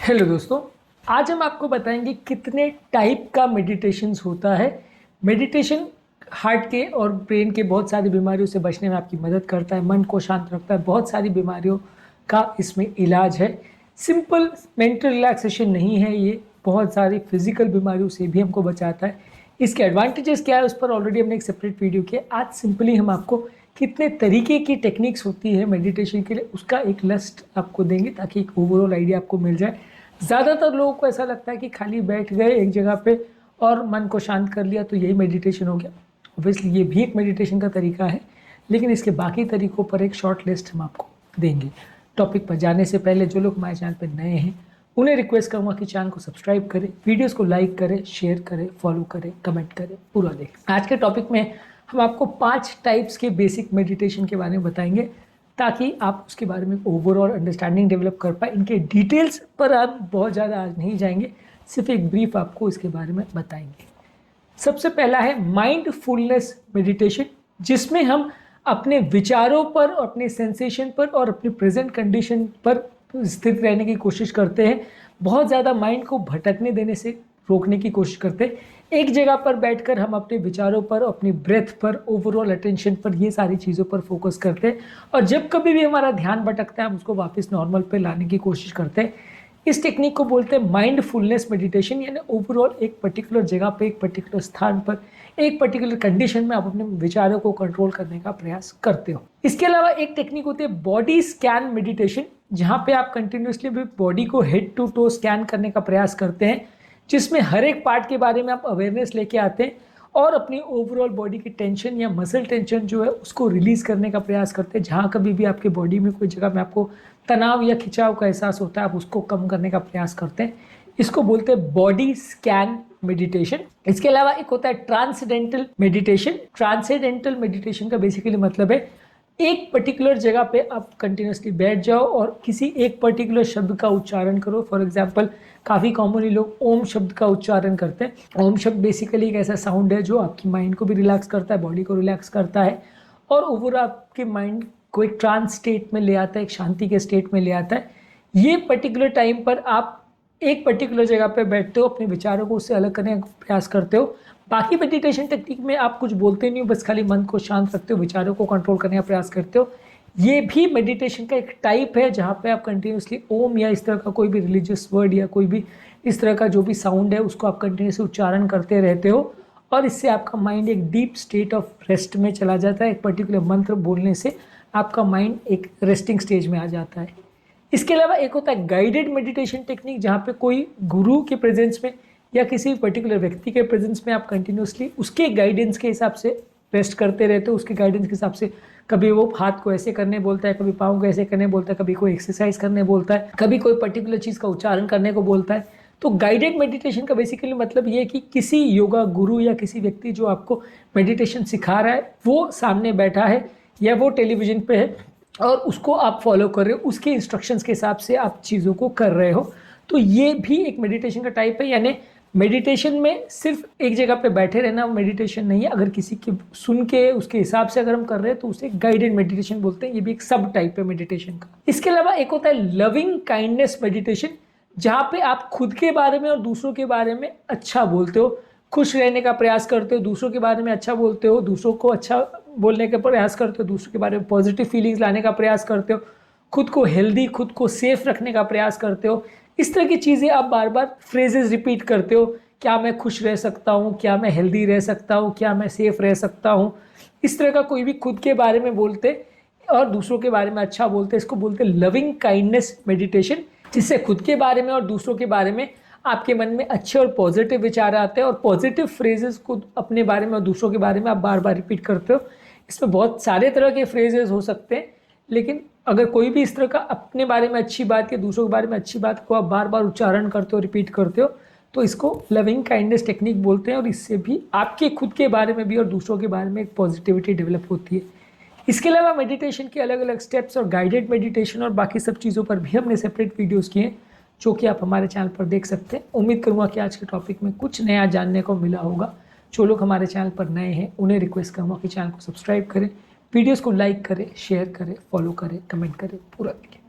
Hello दोस्तों, आज हम आपको बताएंगे कितने टाइप का मेडिटेशंस होता है। मेडिटेशन हार्ट के और ब्रेन के बहुत सारी बीमारियों से बचने में आपकी मदद करता है, मन को शांत रखता है, बहुत सारी बीमारियों का इसमें इलाज है। सिंपल मेंटल रिलैक्सेशन नहीं है ये, बहुत सारी फिजिकल बीमारियों से भी हमको बचाता है। इसके एडवांटेजेस क्या है उस पर ऑलरेडी हमने एक सेपरेट वीडियो किया। आज सिंपली हम आपको कितने तरीके की टेक्निक्स होती है मेडिटेशन के लिए उसका एक लिस्ट आपको देंगे ताकि एक ओवरऑल आइडिया आपको मिल जाए। ज़्यादातर लोगों को ऐसा लगता है कि खाली बैठ गए एक जगह पे और मन को शांत कर लिया तो यही मेडिटेशन हो गया। ऑब्वियसली ये भी एक मेडिटेशन का तरीका है, लेकिन इसके बाकी तरीकों पर एक शॉर्ट लिस्ट हम आपको देंगे। टॉपिक पर जाने से पहले जो लोग हमारे चैनल पर नए हैं उन्हें रिक्वेस्ट करूँगा कि चैनल को सब्सक्राइब करें, वीडियोज़ को लाइक करें, शेयर करें, फॉलो करें, कमेंट करें, पूरा देखें। आज के टॉपिक में हम आपको 5 टाइप्स के बेसिक मेडिटेशन के बारे में बताएंगे ताकि आप उसके बारे में ओवरऑल अंडरस्टैंडिंग डेवलप कर पाए। इनके डिटेल्स पर आप बहुत ज़्यादा आज नहीं जाएंगे, सिर्फ एक ब्रीफ आपको इसके बारे में बताएंगे। सबसे पहला है माइंडफुलनेस मेडिटेशन, जिसमें हम अपने विचारों पर, अपने सेंसेशन पर और अपनी प्रेजेंट कंडीशन पर स्थित रहने की कोशिश करते हैं। बहुत ज़्यादा माइंड को भटकने देने से रोकने की कोशिश करते हैं। एक जगह पर बैठकर हम अपने विचारों पर, अपनी ब्रेथ पर, ओवरऑल अटेंशन पर, ये सारी चीज़ों पर फोकस करते हैं और जब कभी भी हमारा ध्यान भटकता है हम उसको वापस नॉर्मल पे लाने की कोशिश करते हैं। इस टेक्निक को बोलते हैं माइंडफुलनेस मेडिटेशन, यानी ओवरऑल एक पर्टिकुलर जगह पे, एक पर्टिकुलर स्थान पर, एक पर्टिकुलर कंडीशन में आप अपने विचारों को कंट्रोल करने का प्रयास करते हो। इसके अलावा एक टेक्निक होती है बॉडी स्कैन मेडिटेशन, जहाँ पे आप कंटिन्यूसली बॉडी को हेड टू टो स्कैन करने का प्रयास करते हैं, जिसमें हर एक पार्ट के बारे में आप अवेयरनेस लेके आते हैं और अपनी ओवरऑल बॉडी की टेंशन या मसल टेंशन जो है उसको रिलीज करने का प्रयास करते हैं। जहाँ कभी भी आपके बॉडी में कोई जगह में आपको तनाव या खिंचाव का एहसास होता है आप उसको कम करने का प्रयास करते हैं। इसको बोलते हैं बॉडी स्कैन मेडिटेशन। इसके अलावा एक होता है ट्रांसेंडेंटल मेडिटेशन। ट्रांसेंडेंटल मेडिटेशन का बेसिकली मतलब है एक पर्टिकुलर जगह पे आप कंटिन्यूसली बैठ जाओ और किसी एक पर्टिकुलर शब्द का उच्चारण करो। फॉर एग्जांपल काफ़ी कॉमनली लोग ओम शब्द का उच्चारण करते हैं। ओम शब्द बेसिकली एक ऐसा साउंड है जो आपकी माइंड को भी रिलैक्स करता है, बॉडी को रिलैक्स करता है और ओवरऑल आपके माइंड को एक ट्रांस स्टेट में ले आता है, एक शांति के स्टेट में ले आता है। ये पर्टिकुलर टाइम पर आप एक पर्टिकुलर जगह पे बैठते हो, अपने विचारों को उससे अलग करने का प्रयास करते हो। बाकी मेडिटेशन टेक्निक में आप कुछ बोलते नहीं हो, बस खाली मन को शांत रखते हो, विचारों को कंट्रोल करने का प्रयास करते हो। ये भी मेडिटेशन का एक टाइप है जहाँ पे आप कंटिन्यूसली ओम या इस तरह का कोई भी रिलीजियस वर्ड या कोई भी इस तरह का जो भी साउंड है उसको आप कंटिन्यूसली उच्चारण करते रहते हो और इससे आपका माइंड एक डीप स्टेट ऑफ रेस्ट में चला जाता है। एक पर्टिकुलर मंत्र बोलने से आपका माइंड एक रेस्टिंग स्टेज में आ जाता है। इसके अलावा एक होता है गाइडेड मेडिटेशन टेक्निक, जहाँ पे कोई गुरु के प्रेजेंस में या किसी पर्टिकुलर व्यक्ति के प्रेजेंस में आप कंटिन्यूसली उसके गाइडेंस के हिसाब से रेस्ट करते रहते हो। उसके गाइडेंस के हिसाब से कभी वो हाथ को ऐसे करने बोलता है, कभी पाँव को ऐसे करने बोलता है, कभी कोई एक्सरसाइज करने बोलता है, कभी कोई पर्टिकुलर चीज़ का उच्चारण करने को बोलता है। तो गाइडेड मेडिटेशन का बेसिकली मतलब ये है कि किसी योगा गुरु या किसी व्यक्ति जो आपको मेडिटेशन सिखा रहा है वो सामने बैठा है या वो टेलीविजन पे है और उसको आप फॉलो कर रहे हो, उसके इंस्ट्रक्शंस के हिसाब से आप चीज़ों को कर रहे हो। तो ये भी एक मेडिटेशन का टाइप है। यानी मेडिटेशन में सिर्फ एक जगह पे बैठे रहना मेडिटेशन नहीं है। अगर किसी के सुन के उसके हिसाब से अगर हम कर रहे हैं तो उसे गाइडेड मेडिटेशन बोलते हैं। ये भी एक सब टाइप है मेडिटेशन का। इसके अलावा एक होता है लविंग काइंडनेस मेडिटेशन, जहाँ पे आप खुद के बारे में और दूसरों के बारे में अच्छा बोलते हो, खुश रहने का प्रयास करते हो, दूसरों के बारे में अच्छा बोलते हो, दूसरों को अच्छा बोलने का प्रयास करते हो, दूसरों के बारे में पॉजिटिव फीलिंग्स लाने का प्रयास करते हो, खुद को हेल्दी, खुद को सेफ रखने का प्रयास करते हो। इस तरह की चीज़ें आप बार बार फ्रेजेस रिपीट करते हो। क्या मैं खुश रह सकता हूँ, क्या मैं हेल्दी रह सकता हूँ, क्या मैं सेफ रह सकता हूँ। इस तरह का कोई भी खुद के बारे में बोलते और दूसरों के बारे में अच्छा बोलते, इसको बोलते लविंग काइंडनेस मेडिटेशन, जिससे खुद के बारे में और दूसरों के बारे में आपके मन में अच्छे और पॉजिटिव विचार आते हैं और पॉजिटिव फ्रेजेस को अपने बारे में और दूसरों के बारे में आप बार बार रिपीट करते हो। इसमें बहुत सारे तरह के फ्रेजेस हो सकते हैं, लेकिन अगर कोई भी इस तरह का अपने बारे में अच्छी बात या दूसरों के बारे में अच्छी बात को आप बार बार उच्चारण करते हो, रिपीट करते हो, तो इसको लविंग काइंडनेस टेक्निक बोलते हैं और इससे भी आपके खुद के बारे में भी और दूसरों के बारे में एक पॉजिटिविटी डेवलप होती है। इसके अलावा मेडिटेशन के अलग अलग स्टेप्स और गाइडेड मेडिटेशन और बाकी सब चीज़ों पर भी हमने सेपरेट वीडियोस किए हैं जो कि आप हमारे चैनल पर देख सकते हैं। उम्मीद करूँगा कि आज के टॉपिक में कुछ नया जानने को मिला होगा। जो लोग हमारे चैनल पर नए हैं उन्हें रिक्वेस्ट करूँगा कि चैनल को सब्सक्राइब करें, वीडियोस को लाइक करें, शेयर करें, फॉलो करें, कमेंट करें, पूरा देखिए।